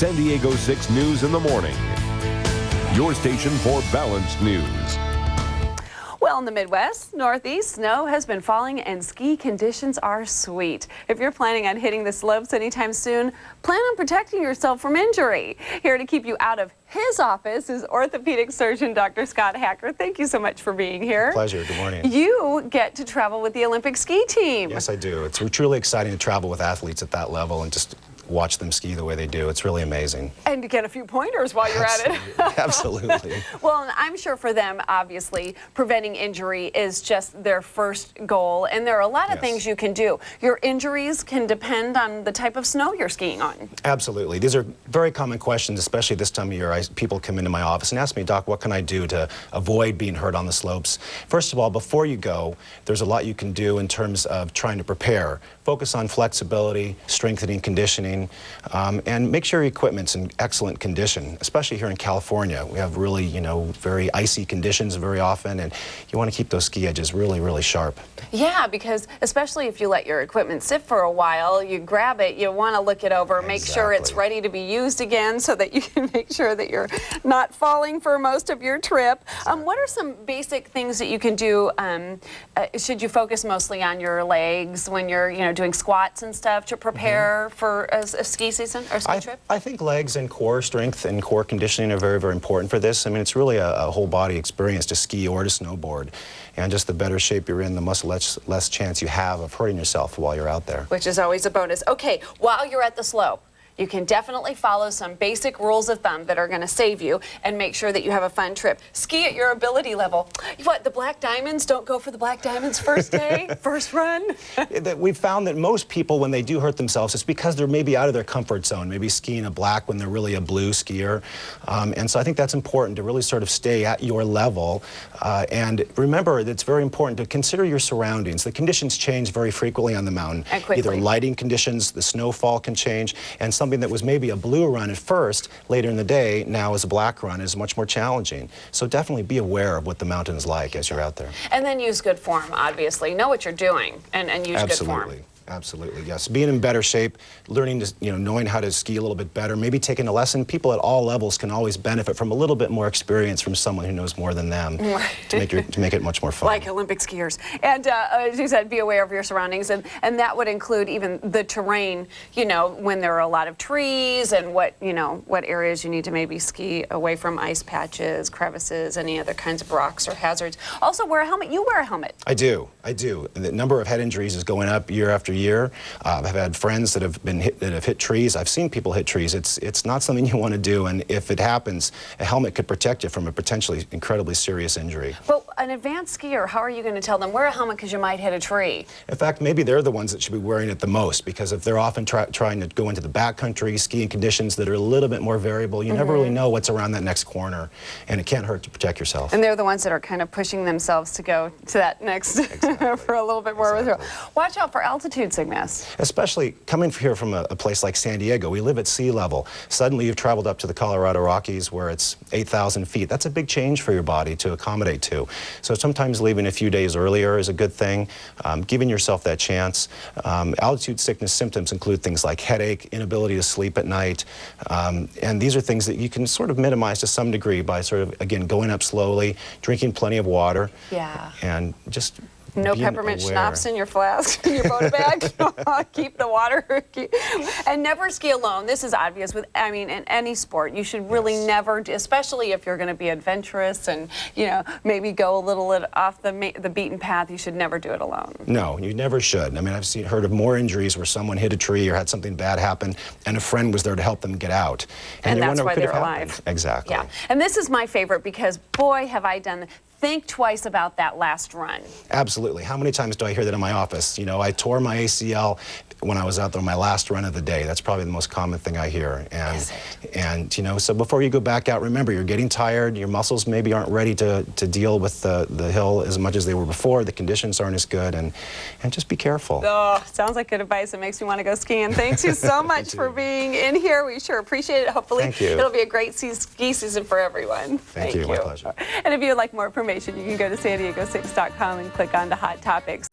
San Diego 6 News in the morning. Your station for balanced news. Well, in the Midwest, Northeast, snow has been falling and ski conditions are sweet. If you're planning on hitting the slopes anytime soon, plan on protecting yourself from injury. Here to keep you out of his office is orthopedic surgeon Dr. Scott Hacker. Thank you so much for being here. Pleasure. Good morning. You get to travel with the Olympic ski team. Yes, I do. It's truly exciting to travel with athletes at that level and just watch them ski the way they do. It's really amazing. And to get a few pointers while you're at it. Absolutely. Well, and I'm sure for them, obviously, preventing injury is just their first goal. And there are a lot of things you can do. Your injuries can depend on the type of snow you're skiing on. Absolutely. These are very common questions, especially this time of year. People come into my office and ask me, Doc, what can I do to avoid being hurt on the slopes? First of all, before you go, there's a lot you can do in terms of trying to prepare. Focus on flexibility, strengthening, conditioning, and make sure your equipment's in excellent condition, especially here in California. We have really, very icy conditions very often, and you want to keep those ski edges really, really sharp. Yeah, because especially if you let your equipment sit for a while, you grab it, you want to look it over, make sure it's ready to be used again so that you can make sure that you're not falling for most of your trip. What are some basic things that you can do? Should you focus mostly on your legs when you're, doing squats and stuff to prepare for a ski season or ski trip? I think legs and core strength and core conditioning are very, very important for this. I mean, it's really a whole body experience to ski or to snowboard. And just the better shape you're in, the much less chance you have of hurting yourself while you're out there. Which is always a bonus. Okay, while you're at the slope, you can definitely follow some basic rules of thumb that are going to save you and make sure that you have a fun trip. Ski at your ability level. What, the Black Diamonds? Don't go for the Black Diamonds first day, first run? We've found that most people, when they do hurt themselves, it's because they're maybe out of their comfort zone, maybe skiing a black when they're really a blue skier. And so I think that's important to really sort of stay at your level. And remember, it's very important to consider your surroundings. The conditions change very frequently on the mountain. And quickly. Either lighting conditions, the snowfall can change, and something that was maybe a blue run at first, later in the day, now is a black run, is much more challenging. So definitely be aware of what the mountain is like as you're out there. And then use good form, obviously. Know what you're doing and use good form. Absolutely, yes. Being in better shape, learning to, knowing how to ski a little bit better, maybe taking a lesson. People at all levels can always benefit from a little bit more experience from someone who knows more than them to make it much more fun. Like Olympic skiers. And as you said, be aware of your surroundings, and that would include even the terrain, when there are a lot of trees and what areas you need to maybe ski away from ice patches, crevices, any other kinds of rocks or hazards. Also wear a helmet. You wear a helmet. I do. The number of head injuries is going up year after year. I've had friends that have hit trees. I've seen people hit trees. It's not something you want to do, and if it happens, a helmet could protect you from a potentially incredibly serious injury. But an advanced skier, how are you going to tell them wear a helmet because you might hit a tree? In fact, maybe they're the ones that should be wearing it the most, because if they're often trying to go into the backcountry, skiing conditions that are a little bit more variable, you never really know what's around that next corner, and it can't hurt to protect yourself. And they're the ones that are kind of pushing themselves to go to that next for a little bit more. Watch out for altitude sickness. Especially coming here from a place like San Diego. We live at sea level. Suddenly you've traveled up to the Colorado Rockies where it's 8,000 feet. That's a big change for your body to accommodate to. So sometimes leaving a few days earlier is a good thing, giving yourself that chance. Altitude sickness symptoms include things like headache, inability to sleep at night, and these are things that you can sort of minimize to some degree by sort of, again, going up slowly, drinking plenty of water, and just no peppermint schnapps in your flask, in your Boda bag. Keep the water. And never ski alone. This is obvious with, in any sport. You should really never, especially if you're going to be adventurous and, maybe go a little off the beaten path, you should never do it alone. No, you never should. I've heard of more injuries where someone hit a tree or had something bad happen and a friend was there to help them get out. And that's why they're alive. Exactly. Yeah. And this is my favorite because, boy, have I done think twice about that last run. Absolutely. How many times do I hear that in my office? I tore my ACL when I was out there on my last run of the day. That's probably the most common thing I hear. And so before you go back out, remember, you're getting tired. Your muscles maybe aren't ready to deal with the hill as much as they were before. The conditions aren't as good, and just be careful. Oh, sounds like good advice. It makes me want to go skiing. Thanks you so much for being in here. We sure appreciate it. Hopefully it'll be a great ski season for everyone. Thank you. My pleasure. And if you'd like more information, you can go to san diego6.com and click on the Hot Topics.